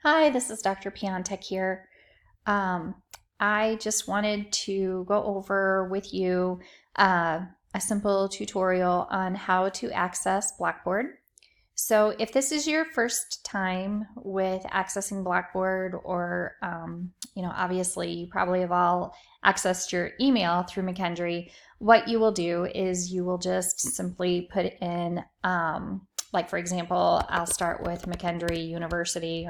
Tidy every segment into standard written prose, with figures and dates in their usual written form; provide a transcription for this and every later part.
Hi, this is Dr. Piontek here. Um, I just wanted to go over with you a simple tutorial on how to access Blackboard. So if this is your first time with accessing Blackboard, or obviously you probably have all accessed your email through McKendree, what you will do is you will just simply put in, like for example, I'll start with McKendree University,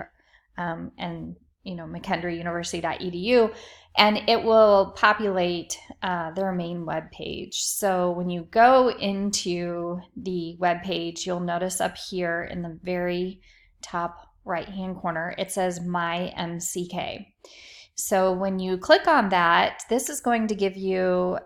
and mckendreeuniversity.edu, and it will populate their main web page. So when you go into the web page, you'll notice up here in the very top right hand corner it says My MCK. So when you click on that, this is going to give you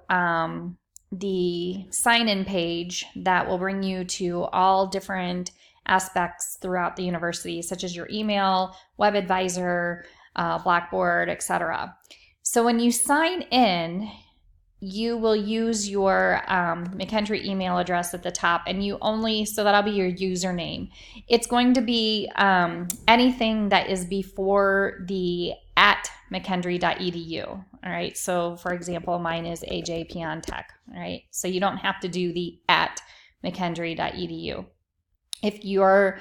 the sign-in page that will bring you to all different aspects throughout the university, such as your email, web advisor, Blackboard, etc. So when you sign in, you will use your McKendree email address at the top, and so that'll be your username. It's going to be anything that is before the at mckendree.edu. All right. So for example, mine is AJ Piontek. All right. So you don't have to do the at mckendree.edu. If your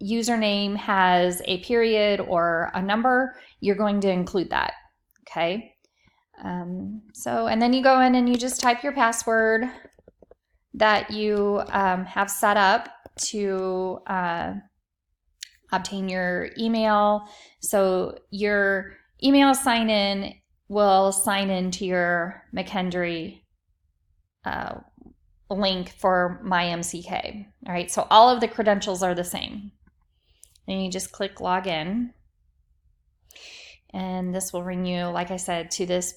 username has a period or a number, you're going to include that. Okay. And then you go in and you just type your password that you have set up to obtain your email. So your email sign-in will sign into your McKendree link for My MCK. All right, so all of the credentials are the same. And you just click login. And this will bring you, like I said, to this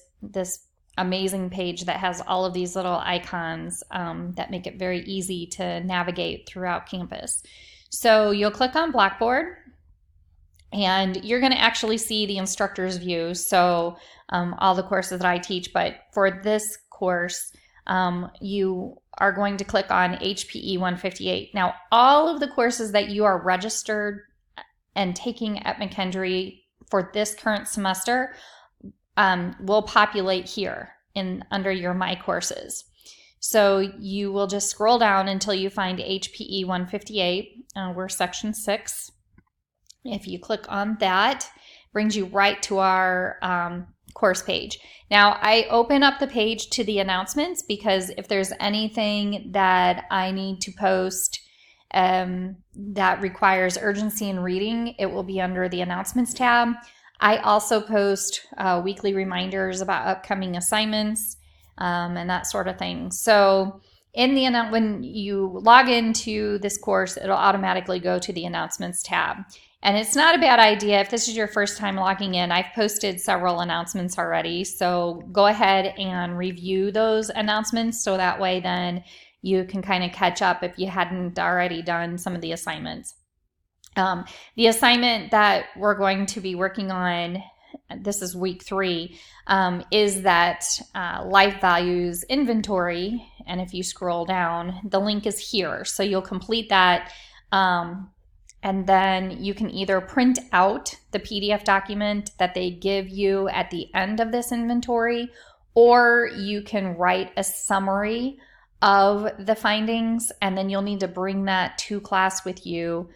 amazing page that has all of these little icons that make it very easy to navigate throughout campus. So you'll click on Blackboard, and you're going to actually see the instructor's view. So all the courses that I teach, but for this course, you are going to click on HPE 158. Now, all of the courses that you are registered and taking at McKendree for this current semester will populate here under your My Courses. So you will just scroll down until you find HPE 158. We're section 6. If you click on that, brings you right to our course page. Now, I open up the page to the announcements because if there's anything that I need to post that requires urgency in reading, it will be under the announcements tab. I also post weekly reminders about upcoming assignments and that sort of thing. So when you log into this course, it'll automatically go to the announcements tab. And it's not a bad idea if this is your first time logging in. I've posted several announcements already, so go ahead and review those announcements so that way then you can kind of catch up if you hadn't already done some of the assignments. The assignment that we're going to be working on, this is week 3, is that life values inventory. And if you scroll down, the link is here. So you'll complete that. And then you can either print out the PDF document that they give you at the end of this inventory, or you can write a summary of the findings, and then you'll need to bring that to class with you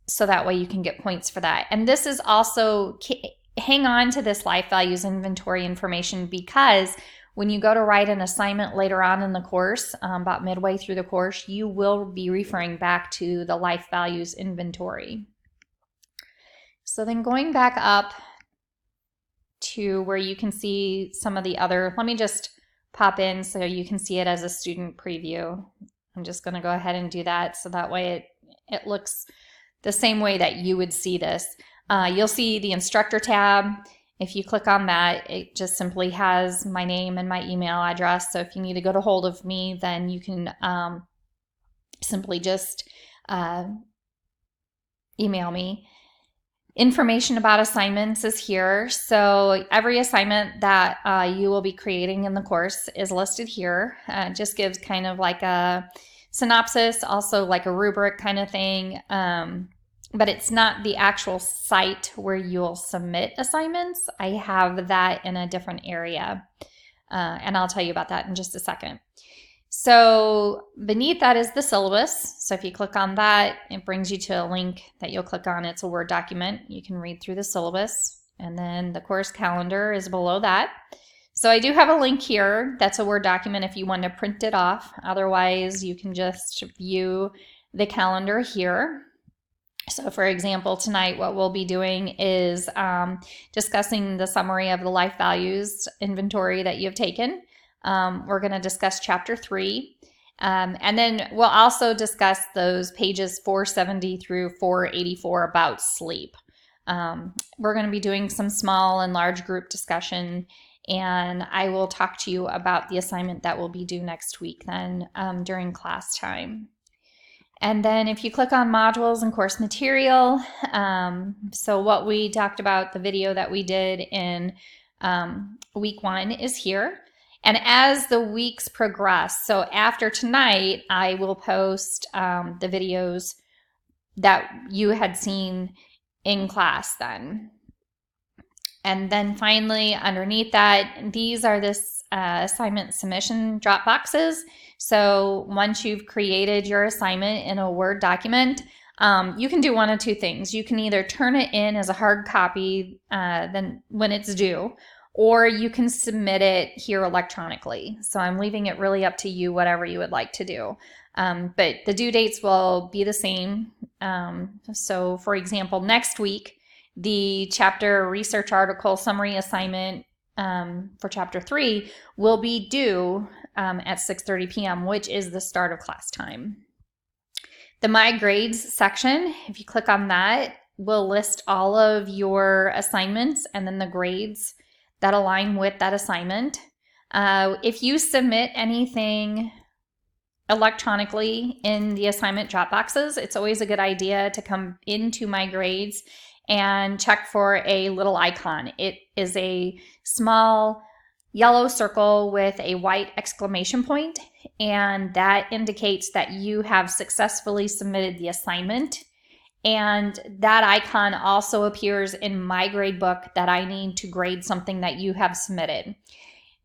so that way you can get points for that. And this is also, hang on to this life values inventory information, because when you go to write an assignment later on in the course, about midway through the course, you will be referring back to the life values inventory. So then going back up to where you can see some of the other, let me just pop in so you can see it as a student preview. I'm just going to go ahead and do that so that way it looks the same way that you would see this. You'll see the instructor tab. If you click on that, it just simply has my name and my email address. So if you need to get a hold of me, then you can simply just email me. Information about assignments is here. So every assignment that you will be creating in the course is listed here. It just gives kind of like a synopsis, also like a rubric kind of thing. but it's not the actual site where you'll submit assignments. I have that in a different area, and I'll tell you about that in just a second. So beneath that is the syllabus. So if you click on that, it brings you to a link that you'll click on. It's a Word document. You can read through the syllabus, and then the course calendar is below that. So I do have a link here. That's a Word document if you want to print it off. Otherwise, you can just view the calendar here. So for example, tonight what we'll be doing is discussing the summary of the life values inventory that you've taken. We're going to discuss chapter 3. And then we'll also discuss those pages 470 through 484 about sleep. We're going to be doing some small and large group discussion, and I will talk to you about the assignment that will be due next week then during class time. And then if you click on modules and course material, so what we talked about, the video that we did in week 1 is here. And as the weeks progress, so after tonight, I will post the videos that you had seen in class then. And then finally, underneath that, these are this assignment submission drop boxes. So once you've created your assignment in a Word document, you can do one of two things. You can either turn it in as a hard copy then when it's due, or you can submit it here electronically. So I'm leaving it really up to you, whatever you would like to do. But the due dates will be the same. So for example, next week, the chapter research article summary assignment for chapter 3 will be due at 6:30 p.m., which is the start of class time. The My Grades section, if you click on that, will list all of your assignments and then the grades that align with that assignment. If you submit anything electronically in the assignment drop boxes, it's always a good idea to come into My Grades and check for a little icon. It is a small yellow circle with a white exclamation point, and that indicates that you have successfully submitted the assignment. And that icon also appears in my grade book that I need to grade something that you have submitted.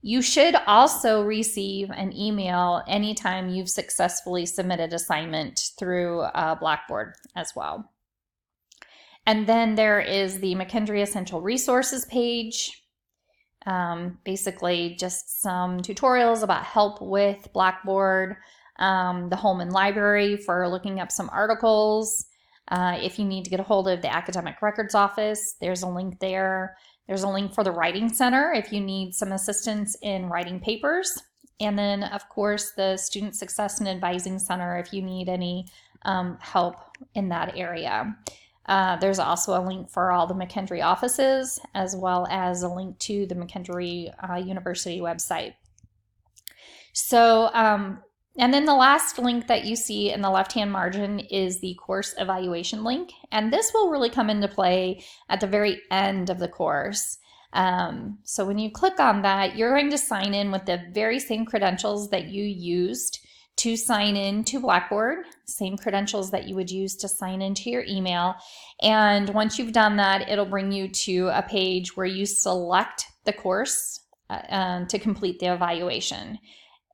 You should also receive an email anytime you've successfully submitted assignment through Blackboard as well. And then there is the McKendree Essential Resources page. Basically just some tutorials about help with Blackboard, the Holman Library for looking up some articles. If you need to get a hold of the Academic Records Office, there's a link there. There's a link for the Writing Center if you need some assistance in writing papers. And then, of course, the Student Success and Advising Center if you need any help in that area. There's also a link for all the McKendree offices, as well as a link to the McKendree University website. So, and then the last link that you see in the left-hand margin is the course evaluation link. And this will really come into play at the very end of the course. So when you click on that, you're going to sign in with the very same credentials that you used to sign in to Blackboard, same credentials that you would use to sign into your email. And once you've done that, it'll bring you to a page where you select the course to complete the evaluation.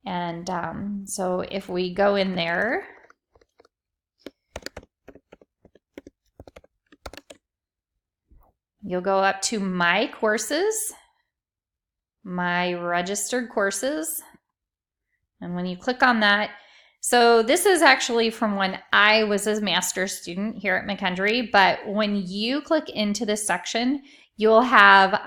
And so if we go in there, you'll go up to My Courses, My Registered Courses. And when you click on that, so this is actually from when I was a master's student here at McKendree, but when you click into this section, you'll have,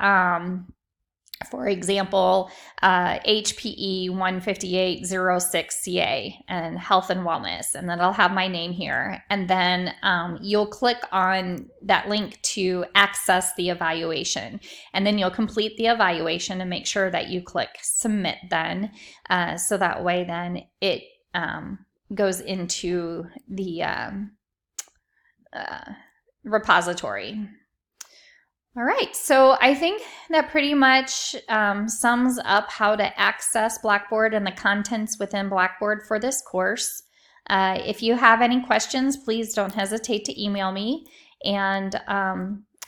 for example, HPE 15806CA and Health and Wellness, and then I'll have my name here. And then you'll click on that link to access the evaluation. And then you'll complete the evaluation and make sure that you click Submit then. So that way then it goes into the repository. All right, so I think that pretty much sums up how to access Blackboard and the contents within Blackboard for this course. If you have any questions, please don't hesitate to email me, and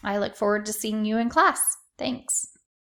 I look forward to seeing you in class. Thanks.